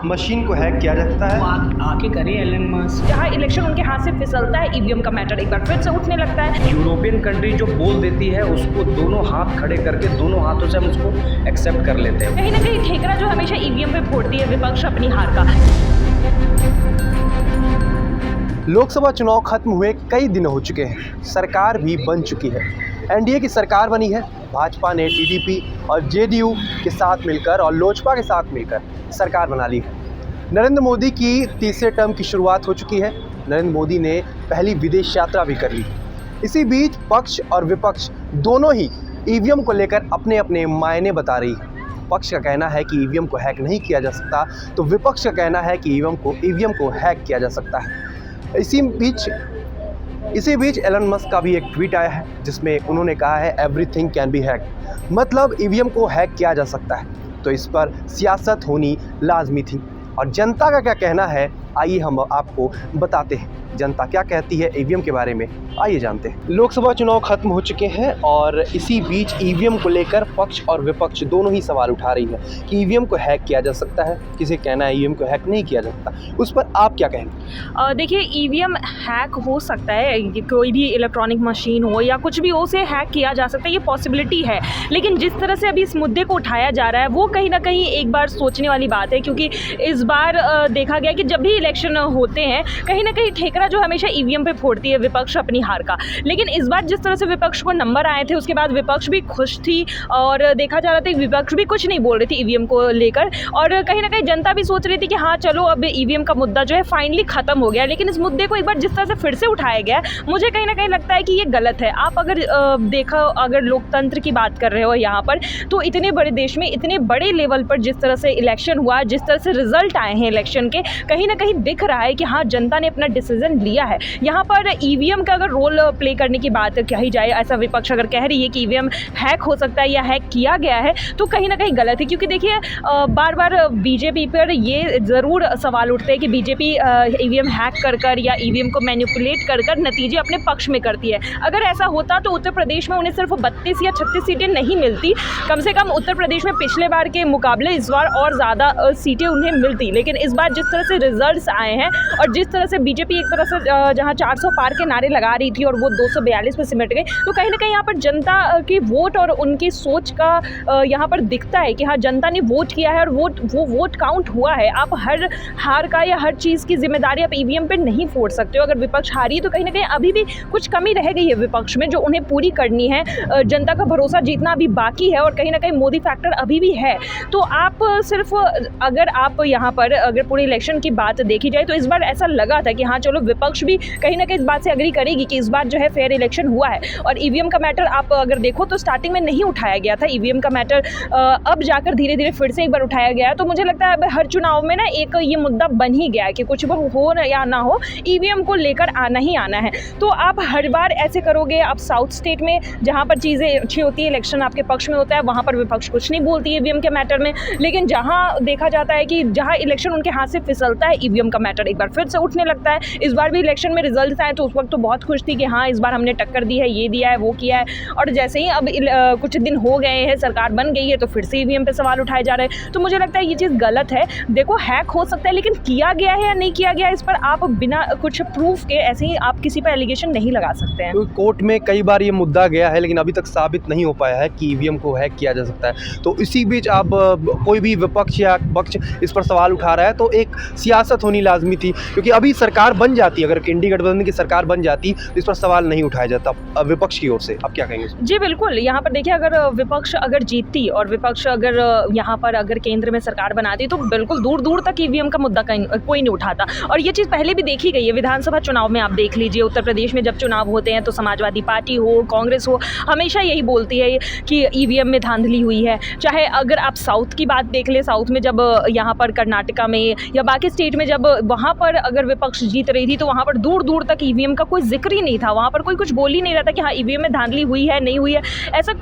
Machine को hack किया जा सकता है। आके करे एलन मस्क। जहाँ इलेक्शन उनके हाथ से फिसलता है, ईवीएम का मैटर एक बार फिर से उठने लगता है। यूरोपियन कंट्री जो बोल देती है उसको दोनों हाथ खड़े करके दोनों हाथों से हम उसको एक्सेप्ट कर लेते हैं। कहीं ना कहीं ठेकरा जो हमेशा ईवीएम पे फोड़ती है विपक्ष अपनी हार का। लोकसभा चुनाव खत्म हुए कई दिन हो चुके हैं, सरकार भी बन चुकी है। एनडीए की सरकार बनी है। भाजपा ने टीडीपी और जेडीयू के साथ मिलकर और लोजपा के साथ मिलकर सरकार बना ली है। नरेंद्र मोदी की तीसरे टर्म की शुरुआत हो चुकी है। नरेंद्र मोदी ने पहली विदेश यात्रा भी कर ली। इसी बीच पक्ष और विपक्ष दोनों ही ईवीएम को लेकर अपने अपने मायने बता रही है। पक्ष का कहना है कि ईवीएम को हैक नहीं किया जा सकता, तो विपक्ष का कहना है कि ईवीएम को हैक किया जा सकता है। इसी बीच एलन मस्क का भी एक ट्वीट आया है जिसमें उन्होंने कहा है एवरीथिंग कैन बी हैक, मतलब ईवीएम को हैक किया जा सकता है। तो इस पर सियासत होनी लाजमी थी। और जनता का क्या कहना है, आइए हम आपको बताते हैं जनता क्या कहती है ईवीएम के बारे में। आइए जानते हैं। लोकसभा चुनाव खत्म हो चुके हैं और इसी बीच ईवीएम को लेकर पक्ष और विपक्ष दोनों ही सवाल उठा रही है कि ईवीएम को हैक किया जा सकता है, किसी कहना है ईवीएम को हैक नहीं किया जा सकता। उस पर आप क्या कहेंगे? देखिए, ईवीएम हैक हो सकता है, कोई भी इलेक्ट्रॉनिक मशीन हो या कुछ भी हो, उसे हैक किया जा सकता है, ये पॉसिबिलिटी है। लेकिन जिस तरह से अभी इस मुद्दे को उठाया जा रहा है वो कहीं ना कहीं एक बार सोचने वाली बात है, क्योंकि इस बार देखा गया कि जब भी इलेक्शन होते हैं कहीं ना कहीं ठेकरा जो हमेशा ईवीएम पे फोड़ती है विपक्ष अपनी हार का। लेकिन इस बार जिस तरह से विपक्ष को नंबर आए थे उसके बाद विपक्ष भी खुश थी और देखा जा रहा था कि विपक्ष भी कुछ नहीं बोल रही थी ईवीएम को लेकर, और कहीं ना कहीं जनता भी सोच रही थी कि हाँ चलो अब ईवीएम का मुद्दा जो है फाइनली खत्म हो गया। लेकिन इस मुद्दे को एक बार जिस तरह से फिर से उठाया गया, मुझे कहीं ना कहीं लगता है कि ये गलत है। आप अगर अगर लोकतंत्र की बात कर रहे हो यहाँ पर, तो इतने बड़े देश में इतने बड़े लेवल पर जिस तरह से इलेक्शन हुआ, जिस तरह से रिजल्ट आए हैं इलेक्शन के, कहीं ना कहीं दिख रहा है कि हाँ जनता ने अपना डिसीजन लिया है। यहाँ पर ईवीएम का अगर रोल प्ले करने की बात कही जाए, ऐसा विपक्ष अगर कह रही है कि ईवीएम हैक हो सकता है या हैक किया गया है, तो कहीं ना कहीं गलत है। क्योंकि देखिए बार बार बीजेपी पर ये ज़रूर सवाल उठते हैं कि बीजेपी ईवीएम हैक कर या ईवीएम को मैनिपुलेट कर नतीजे अपने पक्ष में करती है। अगर ऐसा होता तो उत्तर प्रदेश में उन्हें सिर्फ 32 या 36 सीटें नहीं मिलती, कम से कम उत्तर प्रदेश में पिछले बार के मुकाबले इस बार और ज़्यादा सीटें उन्हें मिलती। लेकिन इस बार जिस तरह से रिजल्ट्स आए हैं और जिस तरह से बीजेपी एक तरह से जहाँ 400 पार के नारे लगा रही थी और वो 242 पे सिमट गए, तो कहीं ना कहीं यहाँ पर जनता की वोट और उनकी सोच का यहाँ पर दिखता है कि हाँ जनता ने वोट किया है और वो वोट काउंट हुआ है। आप हर हार का या हर चीज़ की जिम्मेदारी आप ईवीएम पे नहीं फोड़ सकते हो। अगर विपक्ष हारी है तो कहीं ना कहीं अभी भी कुछ कमी रह गई है विपक्ष में जो उन्हें पूरी करनी है। जनता का भरोसा जीतना अभी बाकी है और कहीं ना कहीं मोदी फैक्टर अभी भी है। तो आप सिर्फ अगर आप यहाँ पर अगर पूरे इलेक्शन की बात देखी जाए तो इस बार ऐसा लगा था कि हाँ चलो विपक्ष भी कहीं ना कहीं इस बात से एग्री करेगी कि इस बार जो है फेयर इलेक्शन हुआ है। और ईवीएम का मैटर आप अगर देखो तो स्टार्टिंग में नहीं उठाया गया था ईवीएम का मैटर, अब जाकर धीरे धीरे फिर से एक बार उठाया गया। तो मुझे लगता है अब हर चुनाव में ना एक ये मुद्दा बन ही गया है कि कुछ हो या ना हो, ईवीएम को लेकर आना ही आना है। तो आप हर बार ऐसे करोगे। आप साउथ स्टेट में जहाँ पर चीज़ें अच्छी होती है, इलेक्शन आपके पक्ष में होता है, वहाँ पर विपक्ष कुछ नहीं बोलती है ईवीएम के मैटर में। लेकिन जहाँ देखा जाता है कि जहाँ इलेक्शन उनके हाथ से फिसलता है, ईवीएम का मैटर एक बार फिर से उठने लगता है। इस बार भी इलेक्शन में रिजल्ट आए तो उस वक्त तो बहुत खुश थी कि हाँ इस बार हमने टक्कर दी है, ये दिया है, वो किया है। और जैसे ही अब कुछ दिन हो गए हैं, सरकार बन गई है, तो फिर से ईवीएम पे सवाल उठाए जा रहे हैं। तो मुझे लगता है ये चीज़ गलत है। देखो हैक हो सकता है, लेकिन किया गया है या नहीं किया गया, इस पर आप बिना कुछ प्रूफ के ऐसे ही आप किसी पर एलिगेशन नहीं लगा सकते हैं। तो कोर्ट में कई बार ये मुद्दा गया है लेकिन अभी तक साबित नहीं हो पाया है कि ईवीएम को हैक किया जा सकता है। तो इसी बीच आप कोई भी विपक्ष या पक्ष इस पर सवाल उठा रहा है तो एक सियासत होनी लाजमी थी, क्योंकि अभी सरकार बन जाती, अगर इंडी गठबंधन की सरकार बन जाती तो इस पर सवाल नहीं उठाया जाता विपक्ष की ओर से। आप क्या कहेंगे? जी बिल्कुल, यहाँ पर देखिए अगर विपक्ष अगर जीतती और विपक्ष अगर यहाँ पर अगर केंद्र में सरकार बनाती तो बिल्कुल दूर दूर तक ईवीएम का मुद्दा कोई नहीं उठाता। और ये चीज़ पहले भी देखी गई है। विधानसभा चुनाव में आप देख लीजिए, उत्तर प्रदेश में जब चुनाव होते हैं तो समाजवादी पार्टी हो, कांग्रेस हो, हमेशा यही बोलती है कि ईवीएम में धांधली हुई है। चाहे अगर आप साउथ की बात देख ले, साउथ में जब यहाँ पर कर्नाटका में या बाकी स्टेट में जब जब वहाँ पर अगर विपक्ष जीत रही थी तो वहाँ पर दूर दूर तक ईवीएम का कोई जिक्र ही नहीं था, वहाँ पर कोई कुछ बोल ही नहीं रहा था कि हाँ ईवीएम में धांधली हुई है नहीं हुई है, ऐसा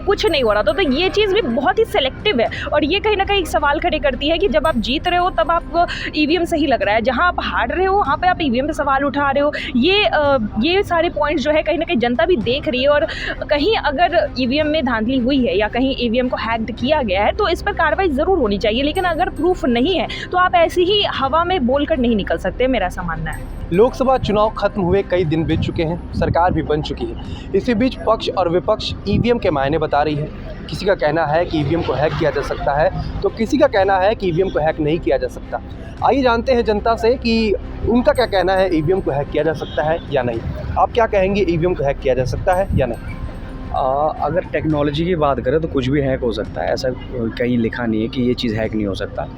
कुछ नहीं हो रहा था। तो ये चीज़ भी बहुत ही सेलेक्टिव है और ये कहीं ना कहीं एक सवाल खड़े करती है कि जब आप जीत रहे हो तब आपको ईवीएम सही लग रहा है, जहाँ आप हार रहे हो वहाँ पे आप ईवीएम पे सवाल उठा रहे हो। ये सारे पॉइंट्स जो है कहीं ना कहीं जनता भी देख रही है और कहीं अगर ईवीएम में धांधली हुई है या कहीं ईवीएम को हैक्ड किया गया है तो इस पर कार्रवाई ज़रूर होनी चाहिए, लेकिन अगर प्रूफ नहीं है तो आप ऐसे ही हवा में बोलकर नहीं निकल सकते, मेरा ऐसा मानना है। लोकसभा चुनाव खत्म हुए कई दिन बीत चुके हैं, सरकार भी बन चुकी है। इसी बीच पक्ष और विपक्ष ईवीएम के मायने बता रही है। किसी का कहना है कि ईवीएम को हैक किया जा सकता है तो किसी का कहना है कि ईवीएम को हैक नहीं किया जा सकता। आइए जानते हैं जनता से कि उनका क्या कहना है, ईवीएम को हैक किया जा सकता है या नहीं। आप क्या कहेंगे, ईवीएम को हैक किया जा सकता है या नहीं? अगर टेक्नोलॉजी की बात करें तो कुछ भी हैक हो सकता है, ऐसा कहीं लिखा नहीं है कि ये चीज़ हैक नहीं हो सकता।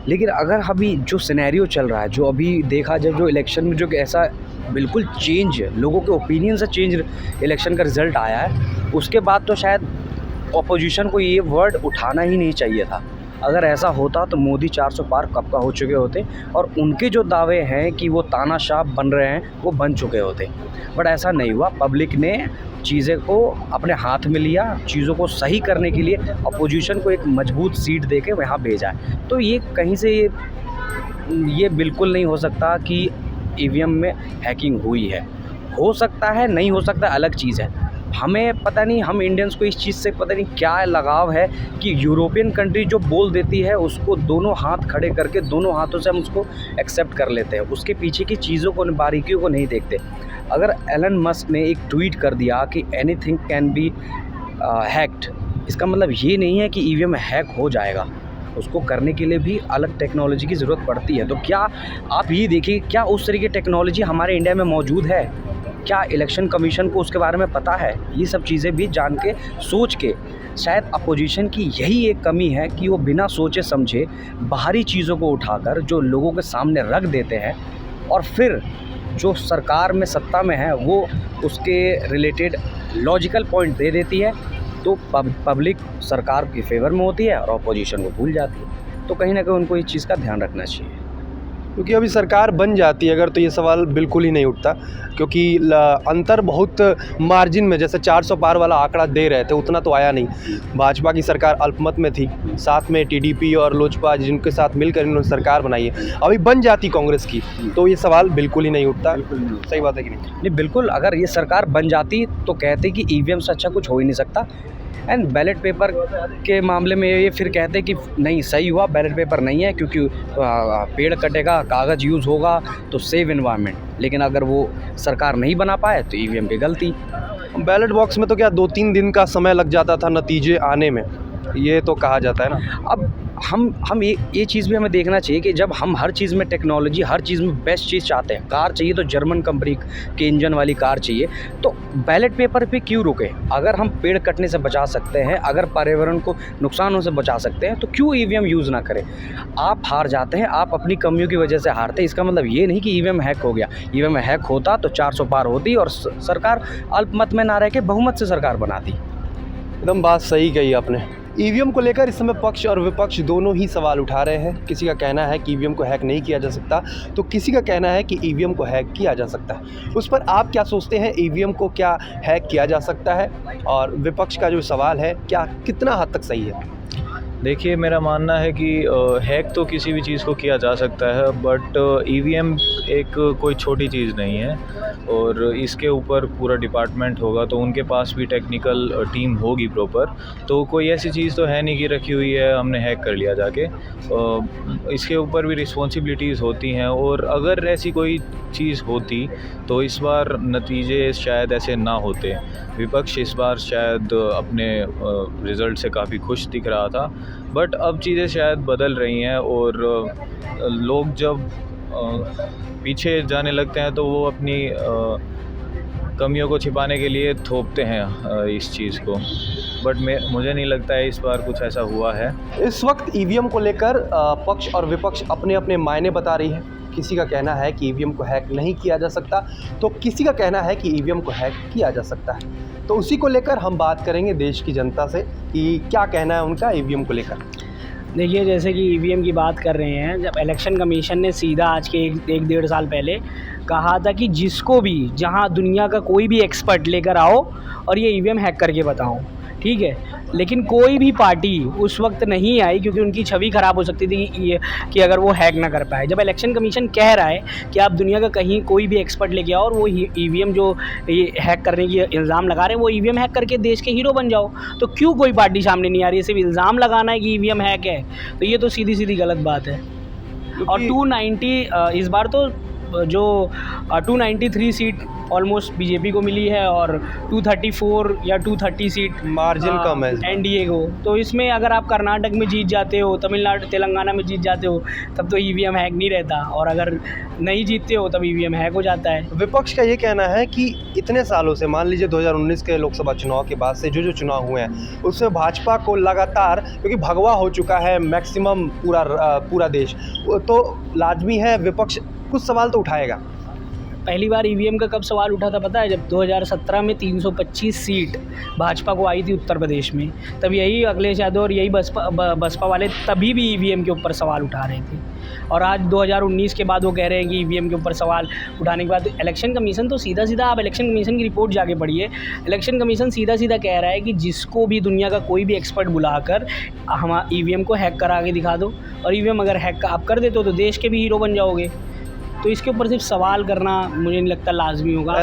लेकिन अगर अभी जो सिनेरियो चल रहा है, जो अभी देखा जाए, जो इलेक्शन में जो ऐसा बिल्कुल चेंज लोगों के ओपिनियन से चेंज इलेक्शन का रिज़ल्ट आया है, उसके बाद तो शायद ऑपोजिशन को ये वर्ड उठाना ही नहीं चाहिए था। अगर ऐसा होता तो मोदी 400 पार कब का हो चुके होते और उनके जो दावे हैं कि वो तानाशाह बन रहे हैं वो बन चुके होते। बट ऐसा नहीं हुआ, पब्लिक ने चीज़ें को अपने हाथ में लिया, चीज़ों को सही करने के लिए अपोजिशन को एक मजबूत सीट दे के वहाँ भेजा है। तो ये कहीं से ये बिल्कुल नहीं हो सकता कि ईवीएम में हैकिंग हुई है। हो सकता है, नहीं हो सकता, अलग चीज़ है। हमें पता नहीं, हम इंडियंस को इस चीज़ से पता नहीं क्या लगाव है कि यूरोपियन कंट्री जो बोल देती है उसको दोनों हाथ खड़े करके दोनों हाथों से हम उसको एक्सेप्ट कर लेते हैं, उसके पीछे की चीज़ों को, बारीकियों को नहीं देखते। अगर एलन मस्क ने एक ट्वीट कर दिया कि एनीथिंग कैन बी हैक्ड, इसका मतलब ये नहीं है कि ईवीएम हैक हो जाएगा। उसको करने के लिए भी अलग टेक्नोलॉजी की ज़रूरत पड़ती है। तो क्या आप ये देखिए, क्या उस तरह की टेक्नोलॉजी हमारे इंडिया में मौजूद है? क्या इलेक्शन कमीशन को उसके बारे में पता है? ये सब चीज़ें भी जान के, सोच के, शायद अपोजिशन की यही एक कमी है कि वो बिना सोचे समझे बाहरी चीज़ों को उठाकर जो लोगों के सामने रख देते हैं और फिर जो सरकार में सत्ता में है वो उसके रिलेटेड लॉजिकल पॉइंट दे देती है, तो पब्लिक सरकार के फेवर में होती है और अपोजिशन को भूल जाती है। तो कहीं ना कहीं उनको इस चीज़ का ध्यान रखना चाहिए। क्योंकि अभी सरकार बन जाती है अगर तो ये सवाल बिल्कुल ही नहीं उठता, क्योंकि अंतर बहुत मार्जिन में, जैसे 400 पार वाला आंकड़ा दे रहे थे उतना तो आया नहीं। भाजपा की सरकार अल्पमत में थी, साथ में टीडीपी और लोजपा जिनके साथ मिलकर इन्होंने सरकार बनाई है। अभी बन जाती कांग्रेस की तो ये सवाल बिल्कुल ही नहीं उठता। सही बात है कि नहीं? बिल्कुल, अगर ये सरकार बन जाती तो कहते कि ईवीएम से अच्छा कुछ हो ही नहीं सकता। एंड बैलेट पेपर के मामले में ये फिर कहते कि नहीं, सही हुआ बैलेट पेपर नहीं है क्योंकि पेड़ कटेगा, कागज़ यूज़ होगा तो सेव एनवायरनमेंट। लेकिन अगर वो सरकार नहीं बना पाए तो ईवीएम की गलती। बैलेट बॉक्स में तो क्या 2-3 दिन का समय लग जाता था नतीजे आने में, ये तो कहा जाता है ना। अब हम ये चीज़ भी हमें देखना चाहिए कि जब हम हर चीज़ में टेक्नोलॉजी, हर चीज़ में बेस्ट चीज़ चाहते हैं, कार चाहिए तो जर्मन कंपनी के इंजन वाली कार चाहिए, तो बैलेट पेपर पे क्यों रुके? अगर हम पेड़ कटने से बचा सकते हैं, अगर पर्यावरण को नुकसानों से बचा सकते हैं तो क्यों ईवीएम यूज़ ना करें? आप हार जाते हैं, आप अपनी कमियों की वजह से हारते हैं, इसका मतलब ये नहीं कि ईवीएम हैक हो गया। ईवीएम हैक होता तो 400 पार होती और सरकार अल्पमत में ना रह के बहुमत से सरकार बनाती। एकदम बात सही कही आपने। ईवीएम को लेकर इस समय पक्ष और विपक्ष दोनों ही सवाल उठा रहे हैं। किसी का कहना है कि ईवीएम को हैक नहीं किया जा सकता तो किसी का कहना है कि ईवीएम को हैक किया जा सकता है। उस पर आप क्या सोचते हैं, ईवीएम को क्या हैक किया जा सकता है? और विपक्ष का जो सवाल है क्या कितना हद तक सही है? देखिए, मेरा मानना है कि हैक तो किसी भी चीज़ को किया जा सकता है, बट ईवीएम एक कोई छोटी चीज़ नहीं है और इसके ऊपर पूरा डिपार्टमेंट होगा तो उनके पास भी टेक्निकल टीम होगी प्रॉपर। तो कोई ऐसी चीज़ तो है नहीं कि रखी हुई है हमने हैक कर लिया जाके। इसके ऊपर भी रिस्पॉन्सिबिलिटीज़ होती हैं और अगर ऐसी कोई चीज़ होती तो इस बार नतीजे शायद ऐसे ना होते। विपक्ष इस बार शायद अपने रिज़ल्ट से काफ़ी खुश दिख रहा था, बट अब चीज़ें शायद बदल रही हैं और लोग जब पीछे जाने लगते हैं तो वो अपनी कमियों को छिपाने के लिए थोपते हैं इस चीज़ को। बट मुझे नहीं लगता है इस बार कुछ ऐसा हुआ है। इस वक्त ईवीएम को लेकर पक्ष और विपक्ष अपने अपने मायने बता रही है। किसी का कहना है कि ईवीएम को हैक नहीं किया जा सकता तो किसी का कहना है कि ईवीएम को हैक किया जा सकता है। तो उसी को लेकर हम बात करेंगे देश की जनता से कि क्या कहना है उनका ईवीएम को लेकर। देखिए, जैसे कि ईवीएम की बात कर रहे हैं, जब इलेक्शन कमीशन ने सीधा आज के एक डेढ़ साल पहले कहा था कि जिसको भी जहां दुनिया का कोई भी एक्सपर्ट लेकर आओ और ये ईवीएम हैक करके बताओ, ठीक है। लेकिन कोई भी पार्टी उस वक्त नहीं आई क्योंकि उनकी छवि ख़राब हो सकती थी कि अगर वो हैक ना कर पाए। जब इलेक्शन कमीशन कह रहा है कि आप दुनिया का कहीं कोई भी एक्सपर्ट लेके आओ और वो ईवीएम जो ये हैक करने की इल्ज़ाम लगा रहे हैं वो ईवीएम हैक करके देश के हीरो बन जाओ, तो क्यों कोई पार्टी सामने नहीं आ रही है? सिर्फ इल्ज़ाम लगाना है कि ईवीएम हैक है, तो ये तो सीधी सीधी गलत बात है। और 290 इस बार तो जो 293 सीट ऑलमोस्ट बीजेपी को मिली है और 234 या 230 सीट मार्जिन कम है एनडीए को। तो इसमें अगर आप कर्नाटक में जीत जाते हो, तमिलनाडु तेलंगाना में जीत जाते हो, तब तो ईवीएम हैक नहीं रहता, और अगर नहीं जीतते हो तब ईवीएम हैक हो जाता है। विपक्ष का ये कहना है कि इतने सालों से, मान लीजिए 2019 के लोकसभा चुनाव के बाद से जो चुनाव हुए हैं उसमें भाजपा को लगातार, क्योंकि भगवा हो चुका है मैक्सिमम पूरा देश, तो लाजमी है विपक्ष कुछ सवाल तो उठाएगा। पहली बार ईवीएम का कब सवाल उठा था पता है? जब 2017 में 325 सीट भाजपा को आई थी उत्तर प्रदेश में, तब यही अखिलेश यादव और यही बसपा वाले तभी भी ईवीएम के ऊपर सवाल उठा रहे थे। और आज 2019 के बाद वो कह रहे हैं कि ईवीएम के ऊपर सवाल उठाने के बाद इलेक्शन कमीशन तो सीधा सीधा, आप इलेक्शन कमीशन की रिपोर्ट जाके पढ़िए, इलेक्शन कमीशन सीधा सीधा कह रहा है कि जिसको भी दुनिया का कोई भी एक्सपर्ट बुलाकर हम ईवीएम को हैक करा के दिखा दो, और ईवीएम अगर हैक आप कर देते हो तो देश के भी हीरो बन जाओगे। तो इसके ऊपर सिर्फ सवाल करना मुझे नहीं लगता लाजमी होगा।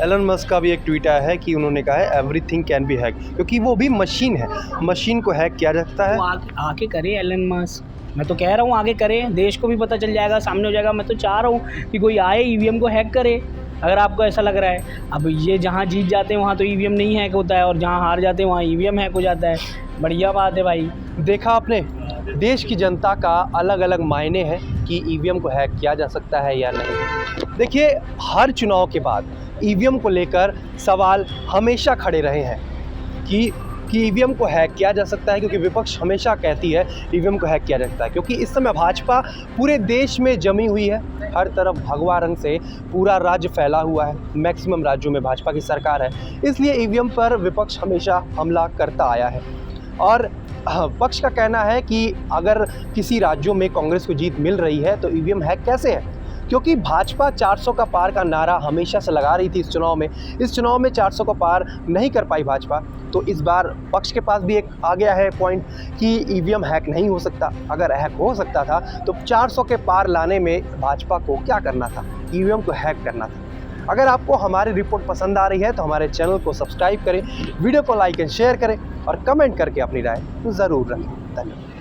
एलन मस्क का भी एक ट्वीट आया है कि उन्होंने कहा है एवरीथिंग कैन बी हैक, क्योंकि वो भी मशीन है, मशीन को हैक किया जा सकता है। वो आके करे एलन मस्क, मैं तो कह रहा हूँ आगे करे, देश को भी पता चल जाएगा, सामने हो जाएगा। मैं तो चाह रहा हूँ कि कोई आए ईवीएम को हैक करे, अगर आपको ऐसा लग रहा है। अब ये जहाँ जीत जाते हैं वहाँ तो ईवीएम नहीं हैक होता है, और जहाँ हार जाते हैं वहाँ ईवीएम हैक हो जाता है। बढ़िया बात है भाई। देखा आपने, देश की जनता का अलग अलग मायने हैं कि ईवीएम को हैक किया जा सकता है या नहीं। देखिए, हर चुनाव के बाद ईवीएम को लेकर सवाल हमेशा खड़े रहे हैं कि ईवीएम को हैक किया जा सकता है, क्योंकि विपक्ष हमेशा कहती है ईवीएम को हैक किया जा सकता है, क्योंकि इस समय भाजपा पूरे देश में जमी हुई है। हर तरफ भगवा रंग से पूरा राज्य फैला हुआ है, मैक्सिमम राज्यों में भाजपा की सरकार है, इसलिए ईवीएम पर विपक्ष हमेशा हमला करता आया है। और पक्ष का कहना है कि अगर किसी राज्यों में कांग्रेस को जीत मिल रही है तो ईवीएम हैक कैसे है, क्योंकि भाजपा 400 का पार का नारा हमेशा से लगा रही थी। इस चुनाव में 400 का पार नहीं कर पाई भाजपा, तो इस बार पक्ष के पास भी एक आ गया है पॉइंट कि ईवीएम हैक नहीं हो सकता। अगर हैक हो सकता था तो 400 के पार लाने में भाजपा को क्या करना था? ईवीएम को हैक करना था। अगर आपको हमारी रिपोर्ट पसंद आ रही है तो हमारे चैनल को सब्सक्राइब करें, वीडियो को लाइक एंड शेयर करें और कमेंट करके अपनी राय ज़रूर रखें। धन्यवाद।